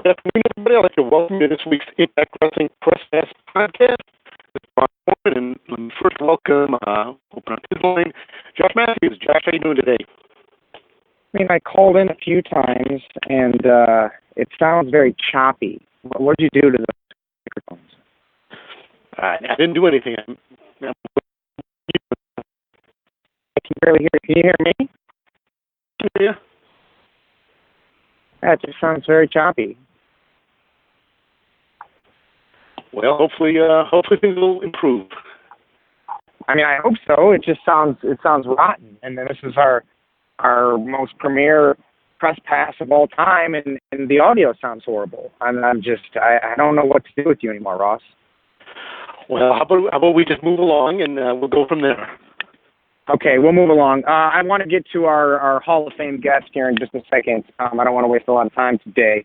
afternoon, everybody. I'd like to welcome you to this week's Impact Wrestling Press Pass podcast. This is Ron Foreman, and let me first welcome, open up his line, Josh Matthews. Josh, how you doing today? I mean, I called in a few times, and it sounds very choppy. What did you do to the microphones? I didn't do anything. I can barely hear. Can you hear me? Yeah. That just sounds very choppy. Well, hopefully things will improve. I mean, I hope so. It sounds rotten, and this is our most premier press pass of all time, and the audio sounds horrible. I don't know what to do with you anymore, Ross. Well, how about we just move along, and we'll go from there. Okay, we'll move along. I want to get to our Hall of Fame guest here in just a second. I don't want to waste a lot of time today.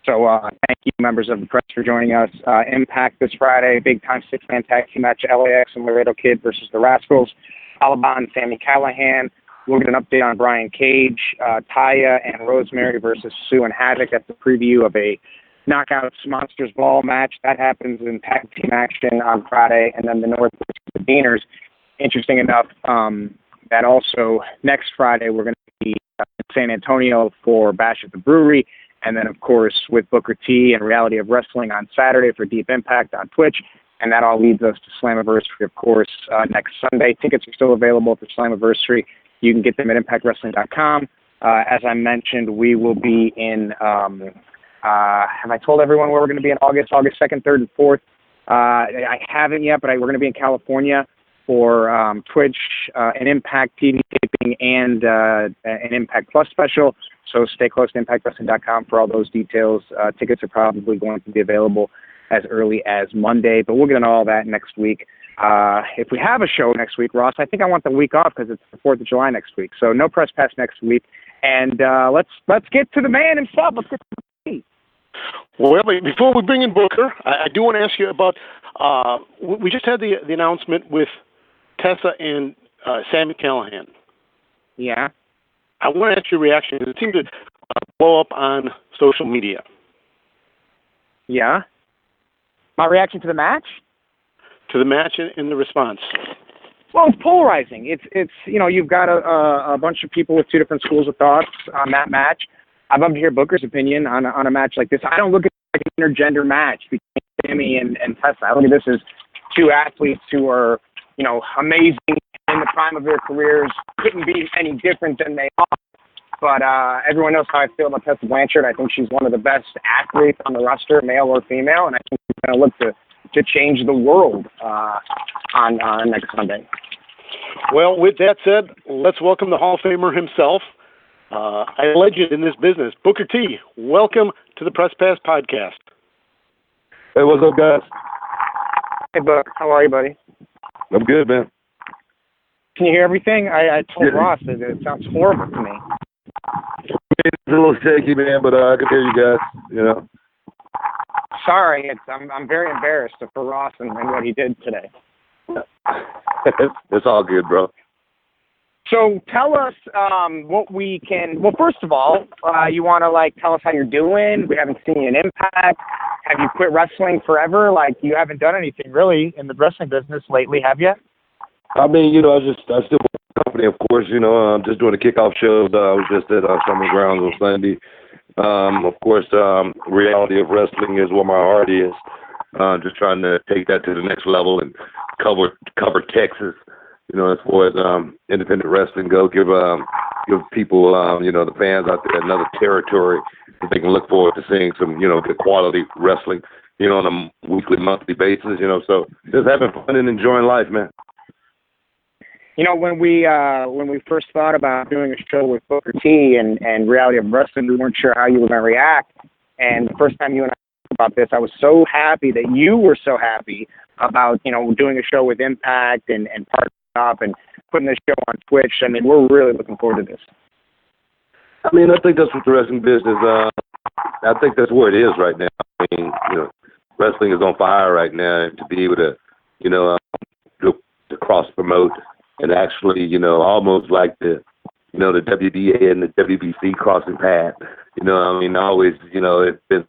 So thank you, members of the press, for joining us. Impact this Friday, big-time six-man tag team match, LAX and Laredo Kid versus the Rascals. Alabama and Sami Callihan. We'll get an update on Brian Cage, Taya, and Rosemary versus Sue and Havoc. That's a preview of a Knockouts Monsters Ball match. That happens in tag team action on Friday. And then the North versus the Deaners. Interesting enough, that also next Friday we're going to be in San Antonio for Bash at the Brewery. And then, of course, with Booker T and Reality of Wrestling on Saturday for Deep Impact on Twitch. And that all leads us to Slammiversary, of course, next Sunday. Tickets are still available for Slammiversary. You can get them at ImpactWrestling.com. As I mentioned, we will be in, have I told everyone where we're going to be in August 2nd, 3rd, and 4th? I haven't yet, but we're going to be in California for Twitch, an Impact TV taping, and an Impact Plus special. So stay close to ImpactWrestling.com for all those details. Tickets are probably going to be available as early as Monday, but we'll get into all that next week. If we have a show next week, Ross, I think I want the week off because it's the 4th of July next week. So no press pass next week. And let's get to the man himself. Let's get to the meat. Well, before we bring in Booker, I do want to ask you about, we just had the announcement with Tessa and Sami Callihan. Yeah. I want to ask your reaction. It seemed to blow up on social media. Yeah. My reaction to the match? To the match and the response. Well, it's polarizing. It's you've got a bunch of people with two different schools of thoughts on that match. I'd love to hear Booker's opinion on a match like this. I don't look at it like an intergender match between Sami and Tessa. I look at this as two athletes who are, amazing in the prime of their careers, couldn't be any different than they are. But everyone knows how I feel about Tessa Blanchard. I think she's one of the best athletes on the roster, male or female, and I think she's going to look to change the world on next Sunday. Well, with that said, let's welcome the Hall of Famer himself, a legend in this business, Booker T. Welcome to the Press Pass podcast. Hey, what's up, guys? Hey, Book. How are you, buddy? I'm good, man. Can you hear everything? I told Ross that it sounds horrible to me. It's a little shaky, man, but I can hear you guys, Sorry, I'm very embarrassed for Ross and what he did today. It's all good, bro. So tell us what we can. Well, first of all, you want to tell us how you're doing? We haven't seen you in Impact. Have you quit wrestling forever? You haven't done anything really in the wrestling business lately, have you? I mean, I still work for the company, of course. I'm just doing the kickoff shows. I was just at Summer Grounds on Sunday. Of course, Reality of Wrestling is where my heart is. Just trying to take that to the next level and cover Texas. As far as independent wrestling go, give people, the fans out there another territory that they can look forward to seeing some, good quality wrestling, on a weekly, monthly basis. So just having fun and enjoying life, man. When we first thought about doing a show with Booker T and Reality of Wrestling, we weren't sure how you were going to react. And the first time you and I talked about this, I was so happy that you were so happy about, doing a show with Impact and partnering up and putting this show on Twitch. I mean, we're really looking forward to this. I mean, I think that's what the wrestling business, I think that's where it is right now. I mean, wrestling is on fire right now, and to be able to, to cross-promote and actually, almost like the WDA and the WBC crossing paths. I mean, always, it's been,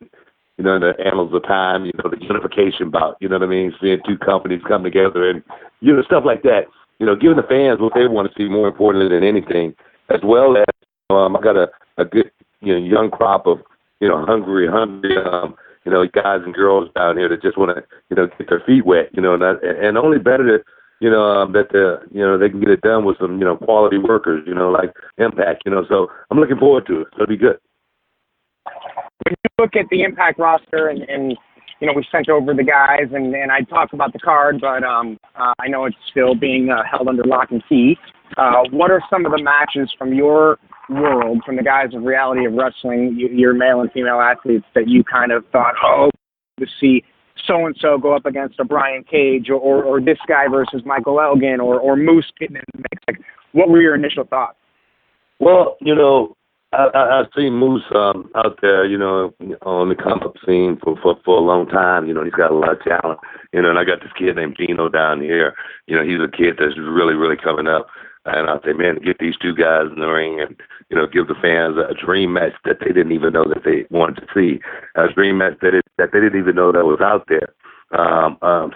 you know, in the annals of time, you know, the unification bout, you know what I mean? Seeing two companies come together and, you know, stuff like that. You know, giving the fans what they want to see more importantly than anything, as well as I got a good, you know, young crop of, you know, hungry, you know, guys and girls down here that just want to, you know, get their feet wet, you know, and only better that, you know, that you know, they can get it done with some, you know, quality workers, you know, like Impact, you know. So I'm looking forward to it. It'll be good. When you look at the Impact roster and you know, we sent over the guys and I talked about the card, but I know it's still being held under lock and key. What are some of the matches from your world, from the guys of Reality of Wrestling, your male and female athletes, that you kind of thought, oh, to see so-and-so go up against a Brian Cage or this guy versus Michael Elgin or Moose getting in the mix? Like, what were your initial thoughts? Well, you know, I've seen Moose out there, you know, on the come-up scene for a long time. You know, he's got a lot of talent. You know, and I got this kid named Dino down here. You know, he's a kid that's really, really coming up. And I say, man, get these two guys in the ring and, you know, give the fans a dream match that they didn't even know that they wanted to see, a dream match that they didn't even know that was out there.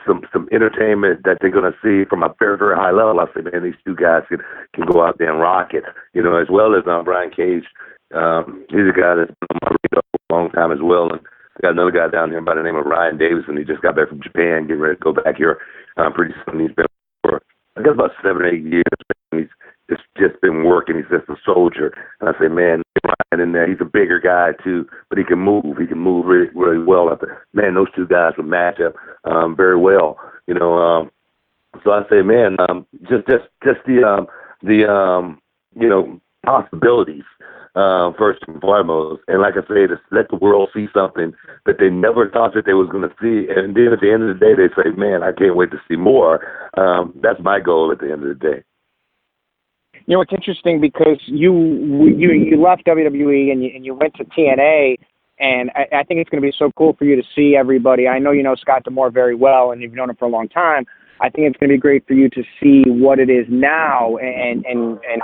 Some entertainment that they're going to see from a very, very high level. I say, man, these two guys can go out there and rock it, you know, as well as Brian Cage. He's a guy that's been on my radar for a long time as well. And I got another guy down here by the name of Ryan Davison. He just got back from Japan, getting ready to go back here pretty soon. He's been for, I guess, about 7 or 8 years. He's just been working. He's just a soldier. And I say, man, Ryan in there, he's a bigger guy too, but he can move. He can move really, really well. Man, those two guys will match up very well. You know, so I say, man, just the you know, possibilities first and foremost. And like I say, to let the world see something that they never thought that they was going to see. And then at the end of the day, they say, man, I can't wait to see more. That's my goal at the end of the day. You know, it's interesting because you left WWE and you went to TNA, and I think it's going to be so cool for you to see everybody. I know you know Scott D'Amore very well, and you've known him for a long time. I think it's going to be great for you to see what it is now, and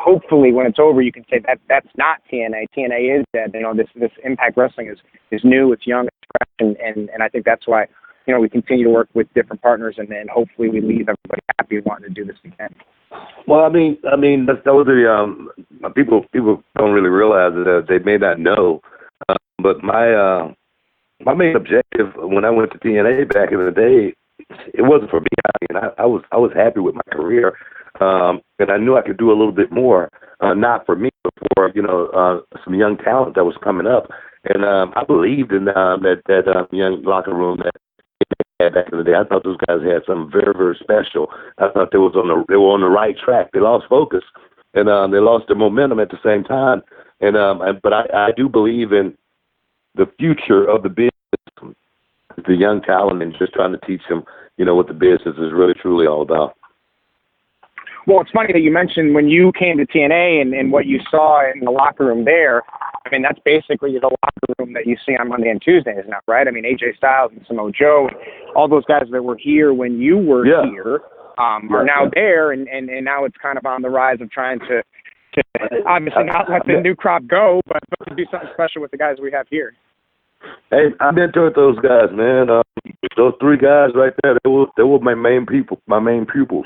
hopefully when it's over, you can say that that's not TNA. TNA is dead. You know, this Impact Wrestling is new, it's young, it's fresh, and I think that's why, you know, we continue to work with different partners, and then hopefully we leave everybody happy wanting to do this again. Well, I mean, that was the people don't really realize it. They may not know, but my main objective when I went to TNA back in the day, it wasn't for me. I mean, I was happy with my career, and I knew I could do a little bit more. Not for me, but for, you know, some young talent that was coming up, and I believed in that young locker room that back in the day. I thought those guys had something very, very special. I thought they were on the right track. They lost focus, and they lost their momentum at the same time. But I do believe in the future of the business, the young talent, and just trying to teach them, you know, what the business is really truly all about. Well, it's funny that you mentioned when you came to TNA and what you saw in the locker room there. I mean, that's basically the locker room that you see on Monday and Tuesdays now, right? I mean, AJ Styles and Samoa Joe, all those guys that were here when you were here are now there, and now it's kind of on the rise of trying to obviously not let the new crop go, but to do something special with the guys we have here. Hey, I mentored those guys, man. Those three guys right there, they were my main pupils.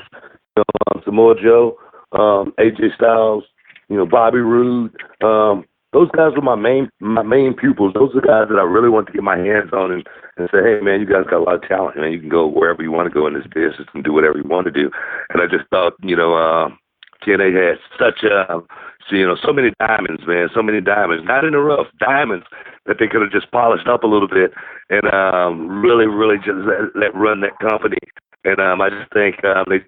You know, Samoa Joe, AJ Styles, you know, Bobby Roode. Those guys were my main pupils. Those are the guys that I really want to get my hands on and say, hey, man, you guys got a lot of talent, man. You can go wherever you want to go in this business and do whatever you want to do. And I just thought, you know, TNA had such so many diamonds, man, so many diamonds, not in the rough, diamonds that they could have just polished up a little bit and really, really just let run that company. And I just think,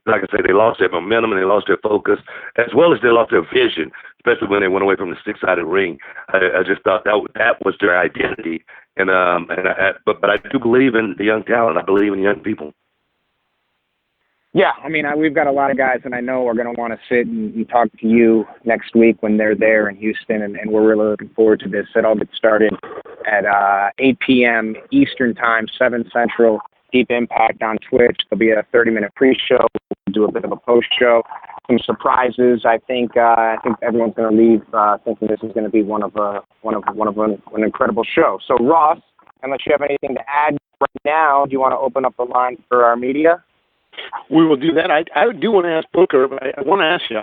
like I say, they lost their momentum and they lost their focus, as well as they lost their vision, especially when they went away from the six-sided ring. I just thought that was their identity. But I do believe in the young talent. I believe in young people. Yeah, I mean, we've got a lot of guys that I know are going to want to sit and talk to you next week when they're there in Houston, and we're really looking forward to this. It all gets started at 8 p.m. Eastern Time, 7 Central, Deep Impact on Twitch. There'll be a 30-minute pre-show. We'll do a bit of a post-show, some surprises. I think everyone's going to leave thinking this is going to be one of an incredible show. So, Ross, unless you have anything to add right now, do you want to open up the line for our media? We will do that. I do want to ask Booker, but I want to ask you,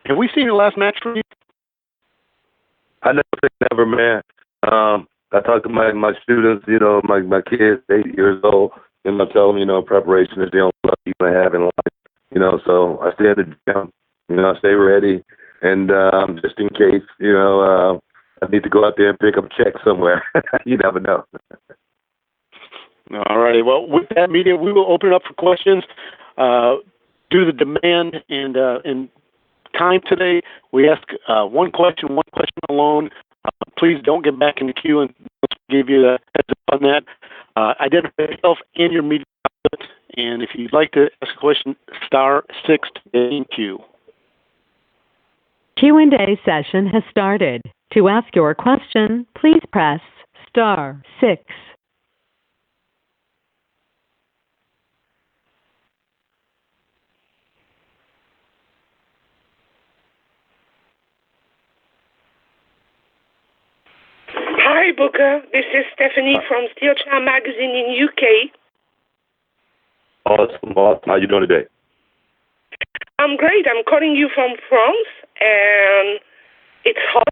have we seen the last match for you? I never say never, man. I talk to my students, my kids, 8 years old, and I tell them, preparation is the only luck you can have in life, so I stay at the gym, I stay ready, and just in case, I need to go out there and pick up a check somewhere. You never know. All righty. Well, with that, media, we will open it up for questions. Due to the demand and time today, we ask one question alone. Please don't get back in the queue, and let's give you a heads up on that. Identify yourself and your media outlet, and if you'd like to ask a question, *6 to get in queue. Q&A session has started. To ask your question, please press *6. Hi, Booker. This is Stephanie from Steel Chair Magazine in UK. Awesome. How you doing today? I'm great. I'm calling you from France, and it's hot.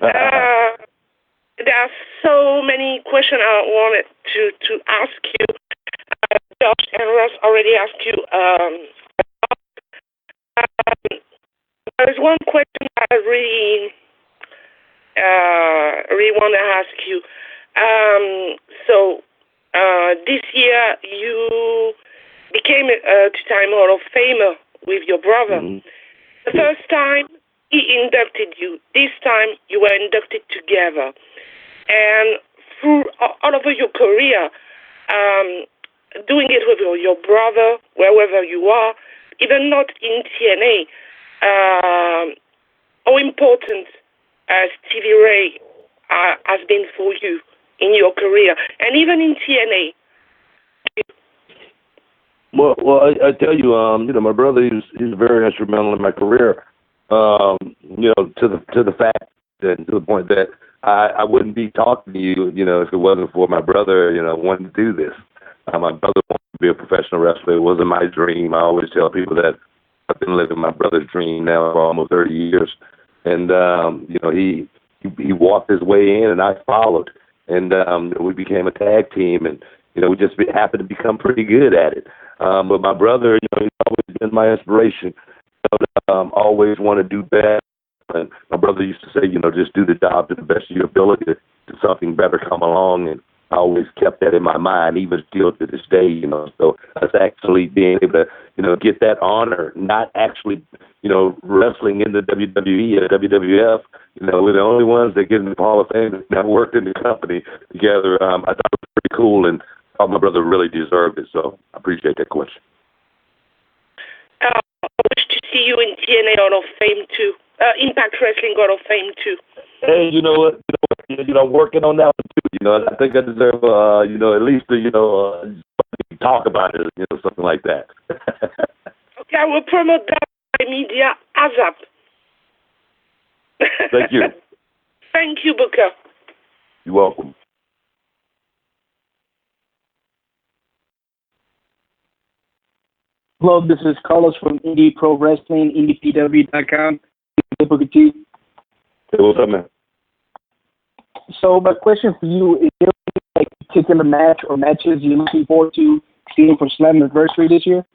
There are so many questions I wanted to ask you. Josh and Russ already asked you. There's one question I really want to ask you. This year you became a two-time Hall of Famer with your brother. Mm-hmm. The first time he inducted you. This time you were inducted together. And through all over your career, doing it with your brother, wherever you are, even not in TNA, how important Stevie Ray has been for you in your career, and even in TNA. Well, I tell you, my brother, he's very instrumental in my career. To the fact that to the point that I wouldn't be talking to you, if it wasn't for my brother, wanting to do this. My brother wanted to be a professional wrestler. It wasn't my dream. I always tell people that I've been living my brother's dream now for almost 30 years. And, he walked his way in and I followed. And we became a tag team and, we just happened to become pretty good at it. But my brother, he's always been my inspiration. Always want to do better. And my brother used to say, just do the job to the best of your ability to something better come along. And I always kept that in my mind, even still to this day, So that's actually being able to, get that honor, not actually, wrestling in the WWE or WWF. We're the only ones that get in the Hall of Fame that never worked in the company together. I thought it was pretty cool, and I thought my brother really deserved it. So I appreciate that question. I wish to see you in TNA Hall of Fame too. Impact Wrestling Hall of Fame too. Hey, you know what? I'm working on that one too. I think I deserve, at least talk about it, something like that. Okay, I will promote that by media ASAP. Thank you. Thank you, Booker. You're welcome. Hello, this is Carlos from Indie Pro Wrestling, IndiePW.com. Booker T. Hey, what's up, man? So my question for you is: there any particular match or matches you're looking forward to seeing for Slammiversary this year?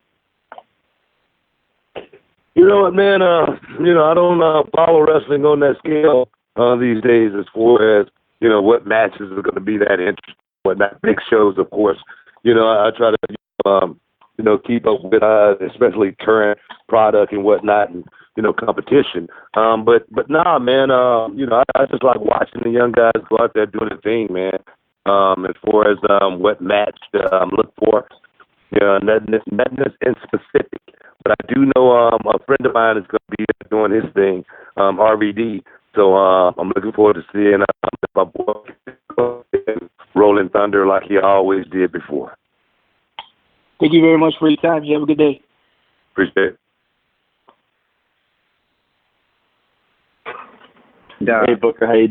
You know what, man? I don't follow wrestling on that scale these days as far as what matches are going to be that interesting. Whatnot, big shows, of course. I try to keep up with especially current product and whatnot, and competition. But nah, man. I just like watching the young guys go out there doing their thing, man. As far as what match to look for, nothing in specific. But I do know a friend of mine is going to be doing his thing, RVD. So I'm looking forward to seeing my boy Rolling Thunder like he always did before. Thank you very much for your time. You have a good day. Appreciate it. Hey Booker, how you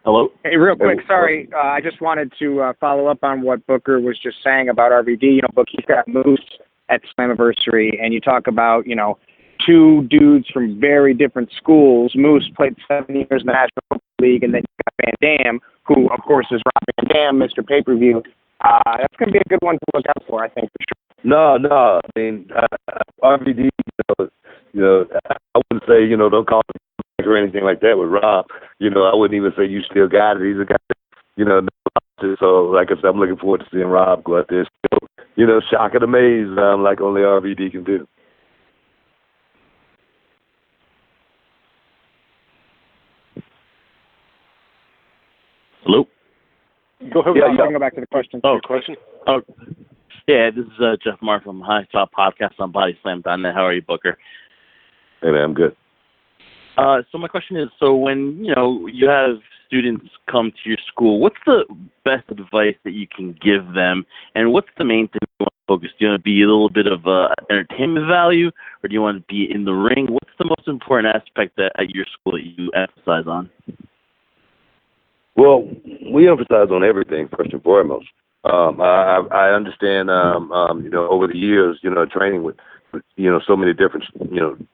Hello? Hey, real quick, sorry. I just wanted to follow up on what Booker was just saying about RVD. You know, Book, he's got Moose at Slammiversary, and you talk about, you know, two dudes from very different schools. Moose played 7 years in the National Football League, and then you got Van Dam, who, of course, is Rob Van Dam, Mr. Pay-Per-View. That's going to be a good one to look out for, I think, for sure. No. I mean, RVD, I wouldn't say, don't call him or anything like that with Rob. I wouldn't even say you still got it. He's a guy, so like I said, I'm looking forward to seeing Rob go out there still, shock and amaze like only RVD can do. Hello? Go ahead. Yeah, you can go back to the question. Oh, question? Oh, yeah, this is Jeff Marr from High Top Podcast on BodySlam.net. How are you, Booker? Hey, man, I'm good. So my question is, so when, you have students come to your school, what's the best advice that you can give them, and what's the main thing you want to focus? Do you want to be a little bit of entertainment value, or do you want to be in the ring? What's the most important aspect at your school that you emphasize on? Well, we emphasize on everything, first and foremost. I understand, over the years, training with so many different,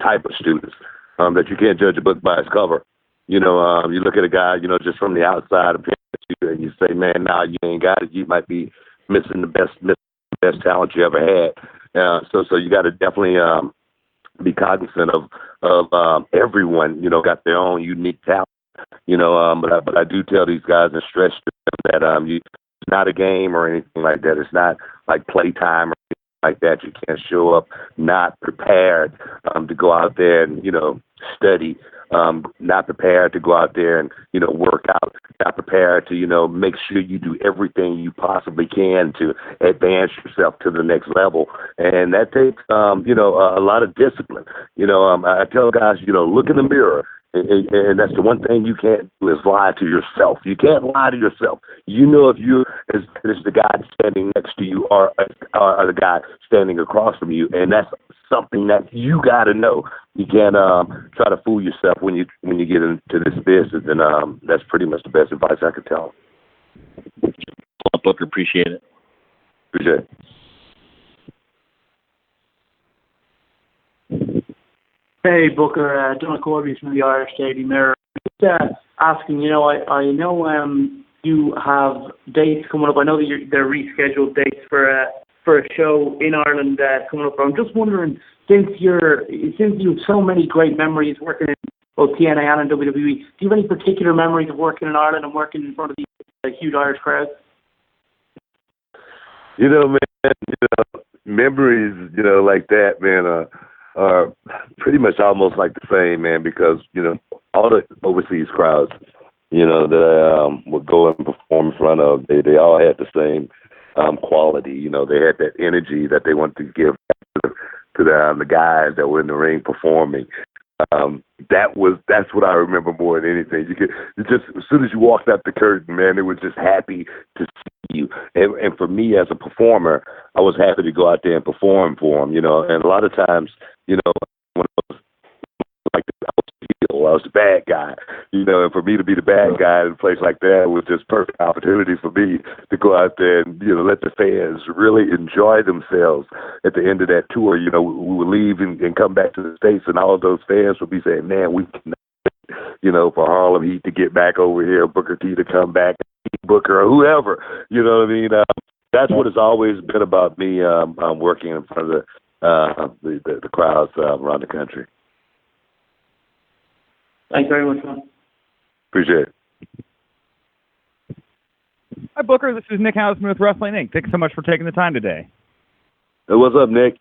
type of students, that you can't judge a book by its cover. You look at a guy, just from the outside appearance, and you say, man, nah, you ain't got it. You might be missing the best talent you ever had. So you got to definitely be cognizant of everyone, got their own unique talent. But I do tell these guys and stress to them that it's not a game or anything like that. It's not like playtime or anything like that. You can't show up not prepared to go out there and study, not prepared to go out there and work out, not prepared to make sure you do everything you possibly can to advance yourself to the next level, and that takes a lot of discipline. I tell guys, look in the mirror. And that's the one thing you can't do is lie to yourself. You can't lie to yourself. If you as the guy standing next to you or the guy standing across from you, and that's something that you got to know. You can't try to fool yourself when you get into this business, and that's pretty much the best advice I could tell. Well, Booker, appreciate it. Appreciate it. Hey, Booker, Donald Corby from the Irish Daily Mirror. Just asking, I know you have dates coming up. I know that they're rescheduled dates for a show in Ireland coming up. I'm just wondering, since you have so many great memories working in both TNA and in WWE, do you have any particular memories of working in Ireland and working in front of these huge Irish crowds? Man, memories, like that, man, are pretty much almost like the same, man, because, all the overseas crowds, that I would go and perform in front of, they all had the same quality. They had that energy that they wanted to give to the guys that were in the ring performing. That's what I remember more than anything. As soon as you walked out the curtain, man, they were just happy to see you. And for me as a performer, I was happy to go out there and perform for them, and a lot of times, when I was like, I was the bad guy, and for me to be the bad guy in a place like that was just perfect opportunity for me to go out there and, let the fans really enjoy themselves at the end of that tour. We would leave and come back to the States, and all of those fans would be saying, man, we can, for Harlem Heat to get back over here, Booker T to come back, Booker or whoever, you know what I mean? That's what it's always been about me working in front of the crowds around the country. Thanks very much, man. Appreciate it. Hi, Booker. This is Nick Hausman with Wrestling Inc. Thanks so much for taking the time today. Hey, what's up, Nick?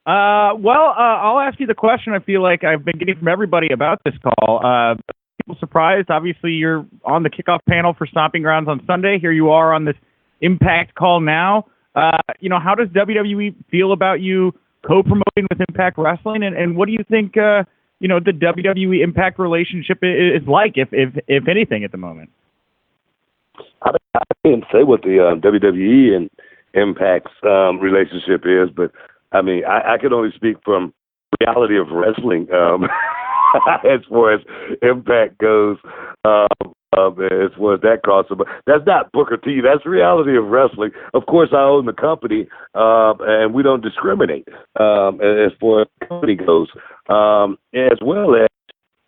I'll ask you the question I feel like I've been getting from everybody about this call. People surprised. Obviously, you're on the kickoff panel for Stomping Grounds on Sunday. Here you are on this Impact call now. How does WWE feel about you co-promoting with Impact Wrestling, and what do you think, the WWE Impact relationship is like, if anything, at the moment? I can't say what the WWE and Impact's relationship is, but I mean, I can only speak from reality of wrestling as far as Impact goes. as far as that crossover. But that's not Booker T. That's the reality of wrestling. Of course, I own the company, and we don't discriminate as far as the company goes, as well as,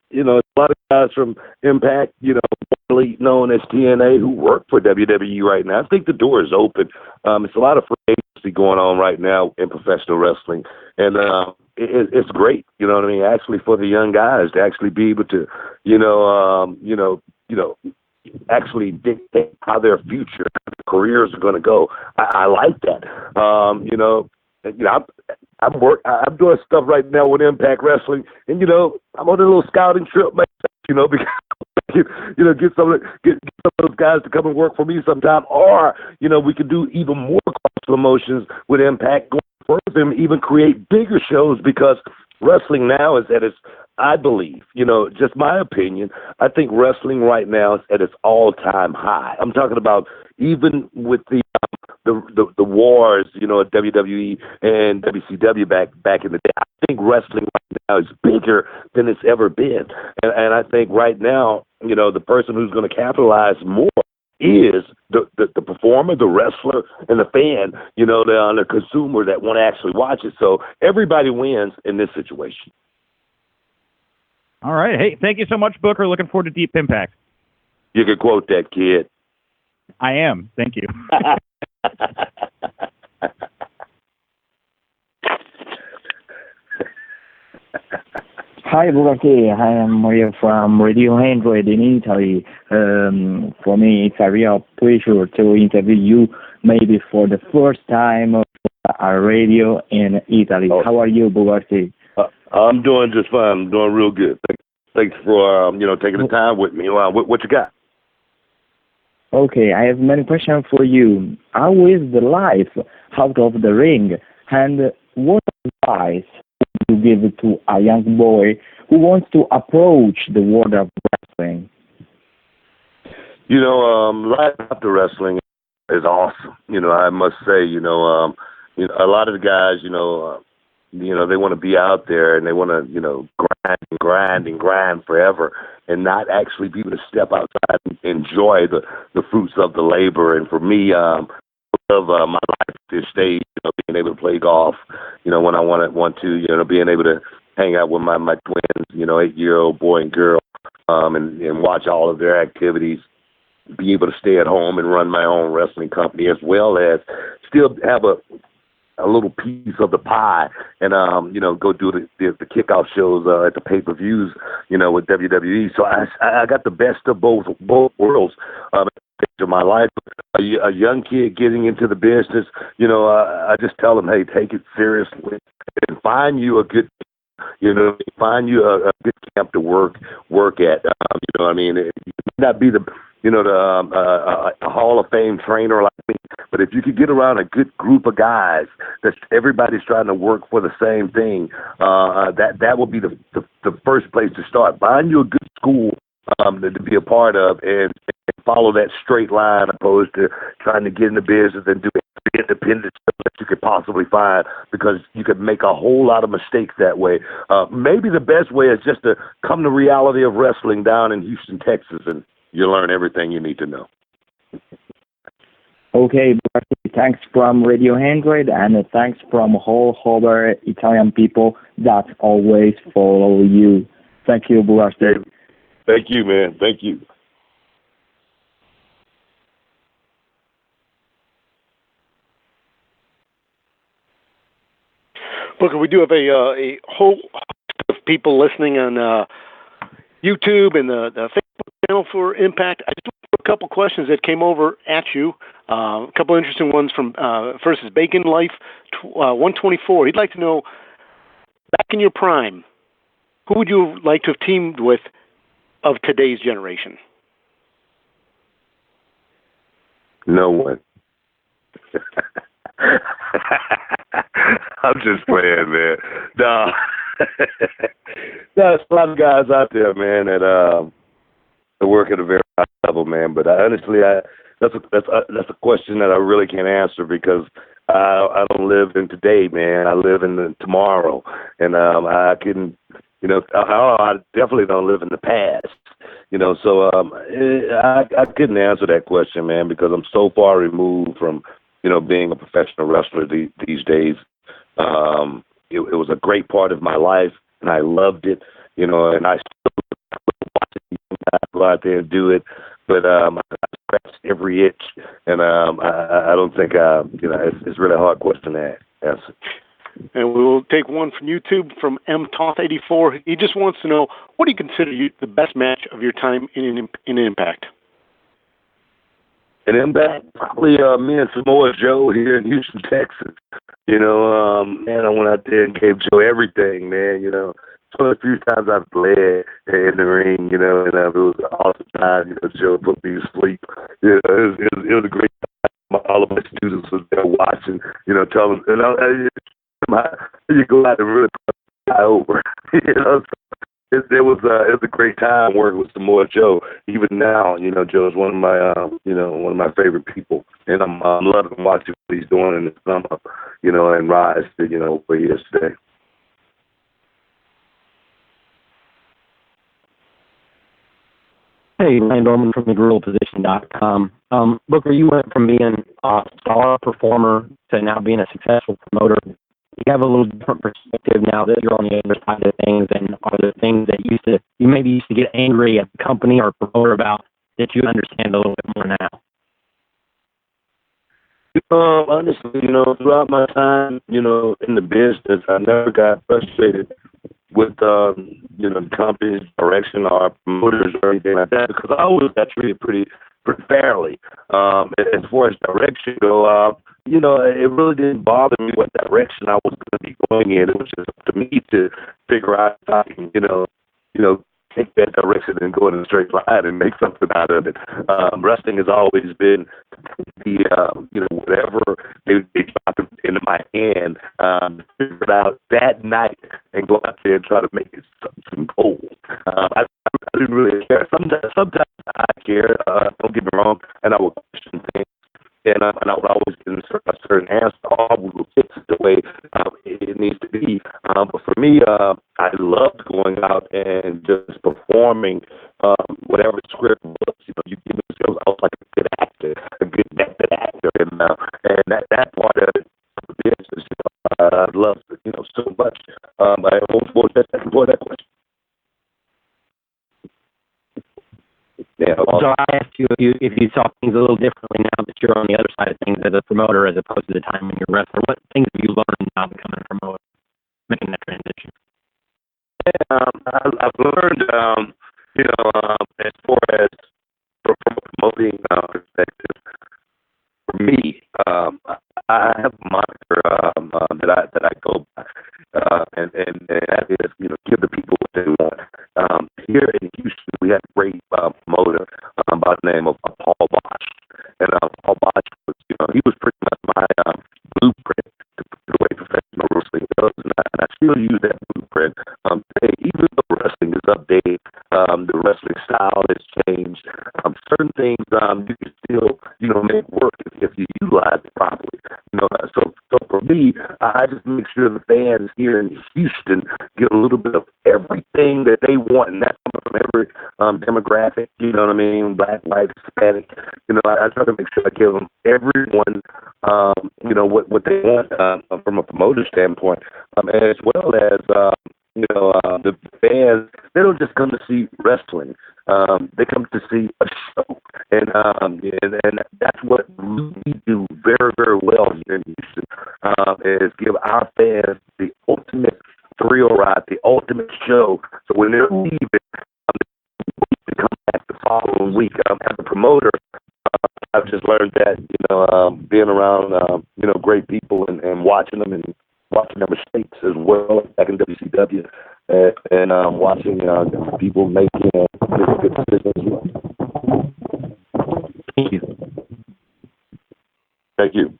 you know, a lot of guys from Impact, you know, formerly known as TNA, who work for WWE right now. I think the door is open. It's a lot of free agency going on right now in professional wrestling, and it's great. You know what I mean? Actually, for the young guys to actually be able to, actually dictate how their future, how their careers are going to go. I like that. I'm doing stuff right now with Impact Wrestling, and you know, I'm on a little scouting trip, man. You know, because get some of those guys to come and work for me sometime, or you know, we could do even more cross promotions with Impact going further and even create bigger shows, because wrestling now is at its, I believe, you know, just my opinion, I think wrestling right now is at its all-time high. I'm talking about even with the wars, you know, at WWE and WCW back in the day. I think wrestling right now is bigger than it's ever been. And I think right now, you know, the person who's going to capitalize more is the performer, the wrestler, and the fan, you know, the consumer that want to actually watch it. So everybody wins in this situation. All right. Hey, thank you so much, Booker. Looking forward to Deep Impact. You can quote that, kid. I am. Thank you. Hi, Bugatti. I am Mario from Radio Android in Italy. For me, it's a real pleasure to interview you, maybe for the first time on a radio in Italy. Oh. How are you, Bugatti? I'm doing just fine. I'm doing real good. Thanks for taking the time with me. What you got? Okay, I have many questions for you. How is the life out of the ring, and what advice would you give to a young boy who wants to approach the world of wrestling? You know, life after wrestling is awesome. You know, I must say, a lot of the guys, they want to be out there and they want to, grind forever, and not actually be able to step outside and enjoy the fruits of the labor. And for me, I love my life at this stage, being able to play golf, when I want to, being able to hang out with my twins, 8-year-old boy and girl, and watch all of their activities, be able to stay at home and run my own wrestling company, as well as still have a little piece of the pie, and go do the kickoff shows at the pay-per-views, with WWE. So I got the best of both worlds of my life. A young kid getting into the business, I just tell them, hey, take it seriously and find you a good, find you a good camp to work at. It may not be the a Hall of Fame trainer like me, but if you could get around a good group of guys that everybody's trying to work for the same thing, that will be the first place to start. Find you a good school to be a part of, and follow that straight line, opposed to trying to get in the business and do every independent stuff that you could possibly find, because you could make a whole lot of mistakes that way. Maybe the best way is just to come to reality of wrestling down in Houston, Texas, and you learn everything you need to know. Okay, thanks from Radio Android, and thanks from all other Italian people that always follow you. Thank you, Bugatti. Thank you, man. Thank you. Booker, we do have a whole host of people listening on YouTube and the Facebook channel for Impact. I just want a couple questions that came over at you. A couple interesting ones from first is Bacon Life 124. He'd like to know, back in your prime, who would you like to have teamed with of today's generation? No one. I'm just playing, man. No. There's a lot of guys out there, man, that work at a very high level, man. But honestly, that's a question that I really can't answer, because I don't live in today, man. I live in the tomorrow, and I definitely don't live in the past. So I couldn't answer that question, man, because I'm so far removed from, being a professional wrestler these days. It was a great part of my life, and I loved it, and I still watch it, go out there and do it, but I scratched every itch, and I don't think, it's really a hard question to answer. And we will take one from YouTube from MToth84. He just wants to know, what do you consider the best match of your time in Impact? In Impact, probably me and Samoa Joe here in Houston, Texas. Man, I went out there and gave Joe everything, man. It's one of the few times I've bled in the ring, and it was an awesome time. Joe put me to sleep. It was a great time. All of my students was there watching, telling, you go out and really put the guy over. It was a great time working with Samoa Joe. Even now, Joe's one of my favorite people, and I'm loving watching what he's doing in the summer, and rise to where he is today. Hey, Ryan Dorman from theguerrillaposition.com. Booker, you went from being a star performer to now being a successful promoter. You have a little different perspective now that you're on the other side of things, and are there things that you maybe used to get angry at the company or promoter about that you understand a little bit more now? Honestly, throughout my time, in the business, I never got frustrated with, the company's direction or promoters or anything like that, because I always got treated pretty fairly. As far as direction go, it really didn't bother me what direction I was going to be going in. It was just up to me to figure out if I can, take that direction and go in a straight line and make something out of it. Wrestling has always been the, whatever they drop into my hand, figure it out that night and go out there and try to make it some gold. I didn't really care. Sometimes I care, don't get me wrong, and I would question things. And I would always get a certain answer. All will fix it the way it needs to be. But for me, I loved going out and just performing whatever script was. You give me skills. I was like a good actor, a good method actor, and that part of it, the business, I loved it, so much. I won't that question. Yeah, so I asked you if you saw things a little differently now that you're on the other side of things as a promoter as opposed to the time when you're a wrestler. What things have you learned now becoming a promoter, making that transition? I've learned, as far as from a promoting perspective, for me, I have a moniker that I go by, and that is, give the people what they want. Here in Houston, we had a great promoter by the name of Paul Bosch, and Paul Bosch was, he was pretty much my blueprint to the way professional wrestling goes, and I still use that blueprint. Today, even though wrestling is updated, the wrestling style has changed. Certain things you can still, make work if you utilize it properly. So for me, I just make sure the fans here in Houston get a little bit of everything that they want, and that's coming from every demographic. You know what I mean? Black, white, Hispanic. I try to make sure I give them everyone, what they want from a promoter standpoint, as well as the fans. They don't just come to see wrestling. They come to see a show, and that's what we do very, very well here in Houston. Is give our fans the ultimate thrill ride, the ultimate show. So when they're leaving, they come back the following week. As a promoter, I've just learned that being around great people and watching them and watching their mistakes as well back in WCW, and watching people make good decisions as well. Thank you. Thank you.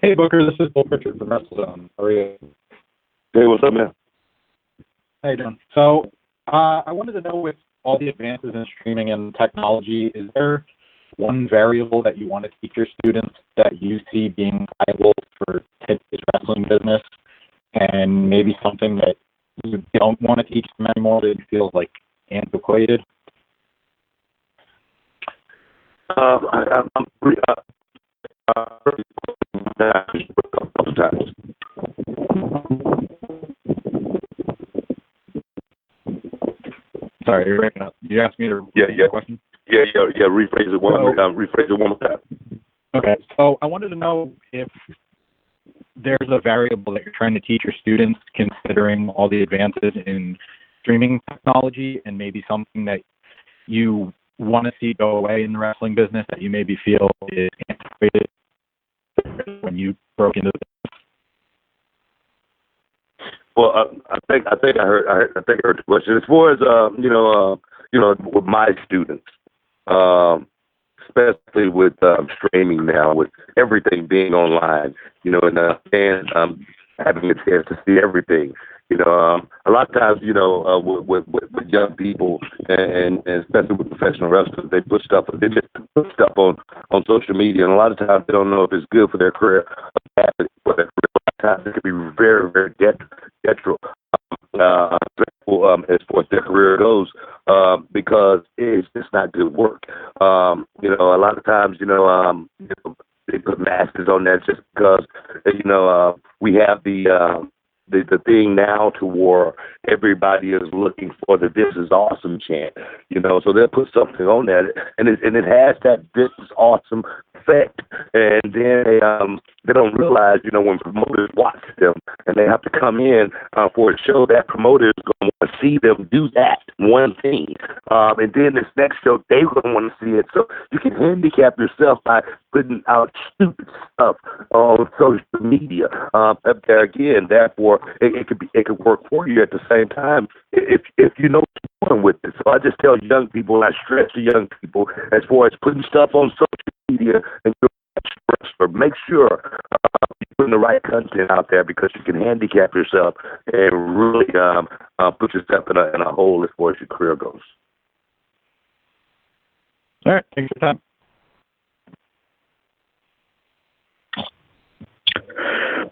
Hey, Booker, this is Bill Pritchard from WrestleZone. How are you? Hey, what's up, man? How you doing? So, I wanted to know, with all the advances in streaming and technology, is there one variable that you want to teach your students that you see being viable for today's wrestling business, and maybe something that you don't want to teach them anymore? That it feels like antiquated? I'm a couple times. Sorry, you're breaking up. You asked me to repeat the question? Yeah. Rephrase it one more time. Okay, so I wanted to know if there's a variable that you're trying to teach your students, considering all the advances in streaming technology, and maybe something that you want to see go away in the wrestling business that you maybe feel is antiquated when you broke into the business. Well, I think I heard the question. As far as with my students, especially with streaming now, with everything being online, and having a chance to see everything. A lot of times, with young people and especially with professional wrestlers, they just put stuff on social media, and a lot of times they don't know if it's good for their career or bad for their career. A lot of times it can be very, very detrimental as far as their career goes, because it's just not good work. A lot of times, they put masters on that just because, we have the thing now to where everybody is looking for the "this is awesome" chant, so they'll put something on that, and it has that "this is awesome" effect, and then they don't realize, when promoters watch them and they have to come in for a show, that promoter is going to want to see them do that one thing, and then this next show they're going to want to see it. So you can handicap yourself by putting out stupid stuff on social media up there again. Therefore, it could work for you at the same time if you know what you're doing with it. So I just tell young people, and I stress to young people as far as putting stuff on social media and make sure you're putting the right content out there, because you can handicap yourself and really put yourself in a hole as far as your career goes. All right, thanks for your time.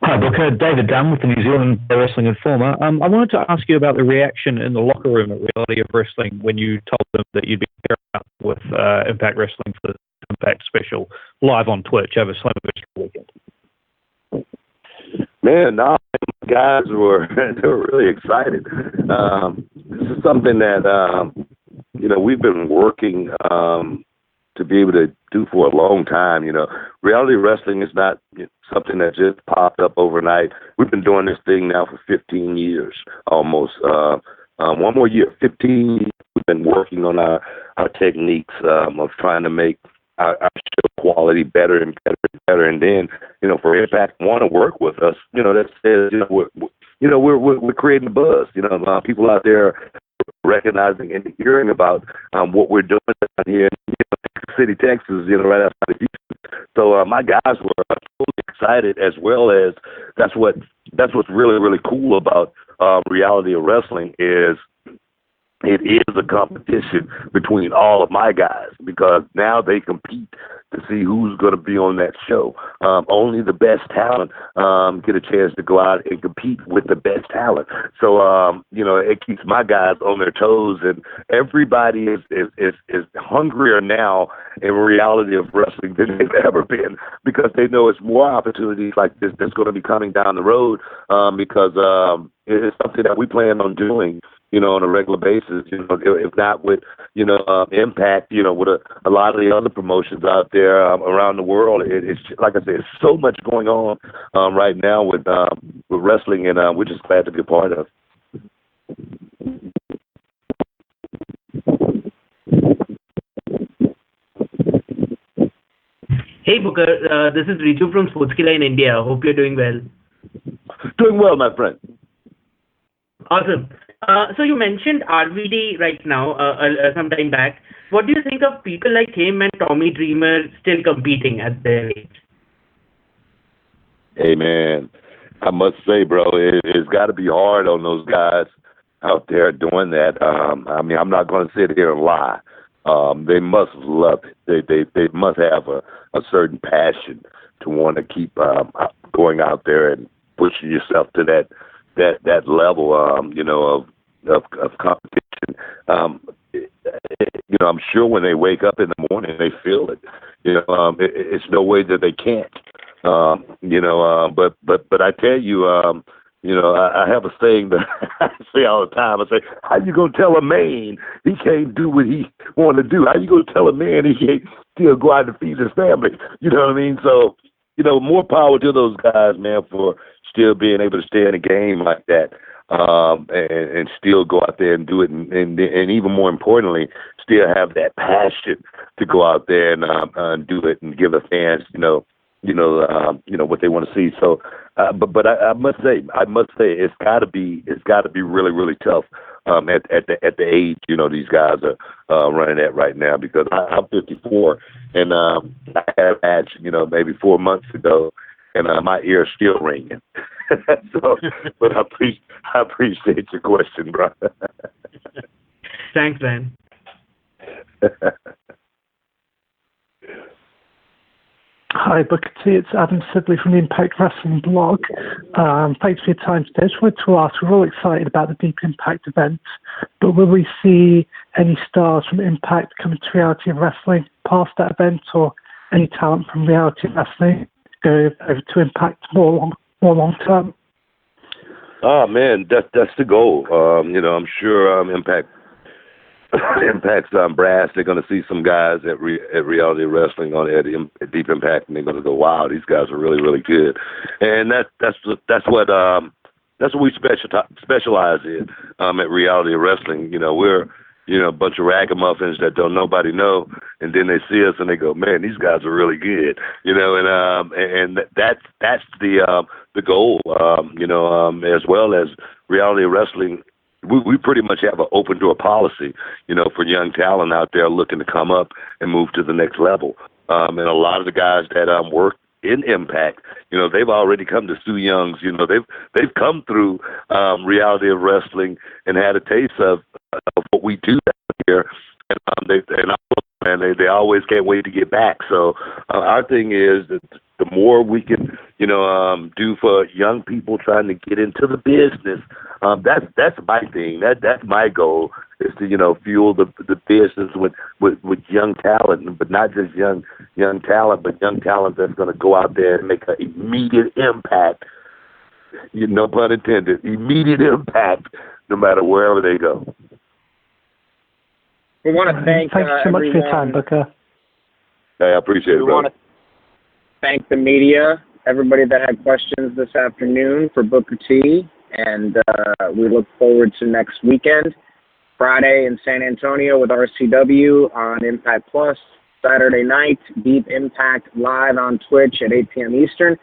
Hi, Booker. David Dunn with the New Zealand Pro Wrestling Informer. I wanted to ask you about the reaction in the locker room at Reality of Wrestling when you told them that you'd be pairing up with Impact Wrestling for the Impact special live on Twitch over Slammiversary weekend. Man, no, guys were really excited. This is something that we've been working to be able to do for a long time. Reality wrestling is not something that just popped up overnight. We've been doing this thing now for 15 years, almost. One more year, 15 years. We've been working on our techniques of trying to make our show quality better and better and better. And then, for Impact want to work with us, that says, we're creating a buzz. People out there recognizing and hearing about what we're doing down here in City, Texas, right outside of Houston. So my guys were totally excited, as well as that's what's really, really cool about Reality of Wrestling is it is a competition between all of my guys, because now they compete to see who's going to be on that show. Only the best talent get a chance to go out and compete with the best talent. So, it keeps my guys on their toes, and everybody is hungrier now in Reality of Wrestling than they've ever been, because they know it's more opportunities like this that's going to be coming down the road, because it's something that we plan on doing, on a regular basis, if not with, Impact, with a lot of the other promotions out there around the world. It's like I said, there's so much going on right now with wrestling, and we're just glad to be a part of. Hey Booker, this is Riju from Sportskilla in India. Hope you're doing well. Doing well, my friend. Awesome. So you mentioned RVD right now, some time back. What do you think of people like him and Tommy Dreamer still competing at their age? Hey, man, I must say, bro, it's got to be hard on those guys out there doing that. I'm not going to sit here and lie. They must love it. They must have a certain passion to want to keep going out there and pushing yourself to that level, of competition. I'm sure when they wake up in the morning, they feel it. It's no way that they can't. But I tell you, I have a saying that I say all the time. I say, how you gonna tell a man he can't do what he want to do? How you gonna tell a man he can't still go out and feed his family? You know what I mean? So, more power to those guys, man, for still being able to stay in a game like that, and still go out there and do it, and even more importantly, still have that passion to go out there and do it and give the fans, what they want to see. So, but I must say, it's got to be really, really tough at the age these guys are running at right now, because I'm 54 and I had a match maybe 4 months ago, and my ear's still ringing. So, but I appreciate your question, bro. Thanks, Ryan. Hi, Booker T. It's Adam Sibley from the Impact Wrestling blog. Thanks for your time today. I just wanted to ask, we're all excited about the Deep Impact event, but will we see any stars from Impact coming to Reality of Wrestling past that event, or any talent from Reality of Wrestling go over to Impact more long term? Oh man, that's the goal. I'm sure Impact's brass. They're going to see some guys at Reality Wrestling at Deep Impact, and they're going to go, "Wow, these guys are really, really good." And that's what we specialize in at Reality Wrestling. We're a bunch of ragamuffins that don't nobody know, and then they see us and they go, "Man, these guys are really good." And that's the goal. As well as Reality Wrestling. We pretty much have an open door policy, for young talent out there looking to come up and move to the next level. And a lot of the guys that work in Impact, they've already come to Sue Young's. They've come through Reality of Wrestling and had a taste of what we do here, and they always can't wait to get back. So our thing is that the more we can, do for young people trying to get into the business, that's my thing. That's my goal, is to fuel the business with young talent, but not just young talent, but young talent that's going to go out there and make an immediate impact. No pun intended. Immediate impact, no matter wherever they go. We want to thank Thanks so much for your time, Booker. Hey, I appreciate it, We brother. want to thank the media, everybody that had questions this afternoon for Booker T, and we look forward to next weekend, Friday in San Antonio with RCW on Impact Plus, Saturday night, Deep Impact live on Twitch at 8 p.m. Eastern.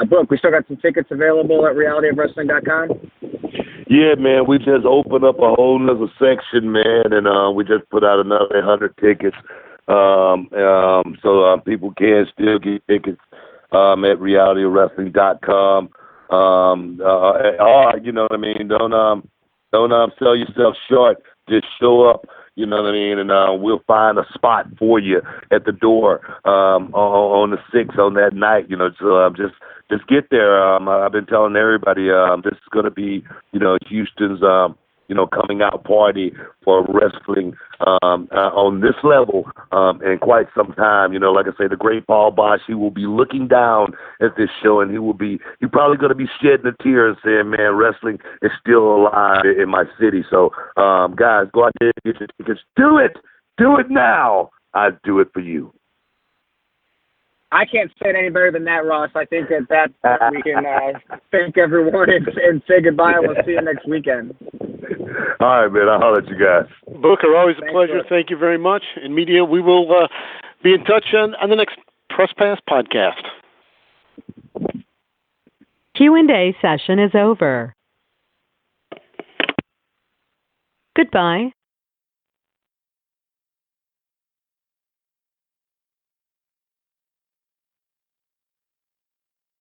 Book, we still got some tickets available at realityofwrestling.com? Yeah, man, we just opened up a whole nother section, man, and we just put out another 100 tickets. So people can still get tickets at realityofwrestling.com. You know what I mean? Don't sell yourself short. Just show up. You know what I mean? And we'll find a spot for you at the door on the 6th on that night. So just get there. I've been telling everybody this is going to be Houston's coming out party for wrestling on this level in quite some time. Like I say, the great Paul Bosch, he will be looking down at this show, and he's probably going to be shedding a tear and saying, "Man, wrestling is still alive in my city." So, guys, go out there and get your tickets. Do it now. I'd do it for you. I can't say it any better than that, Ross. I think that we can thank everyone and say goodbye, and we'll see you next weekend. All right, man. I'll holler at you guys. Booker, always a pleasure. Thank you very much. And media, we will be in touch on the next Press Pass podcast. Q&A session is over. Goodbye.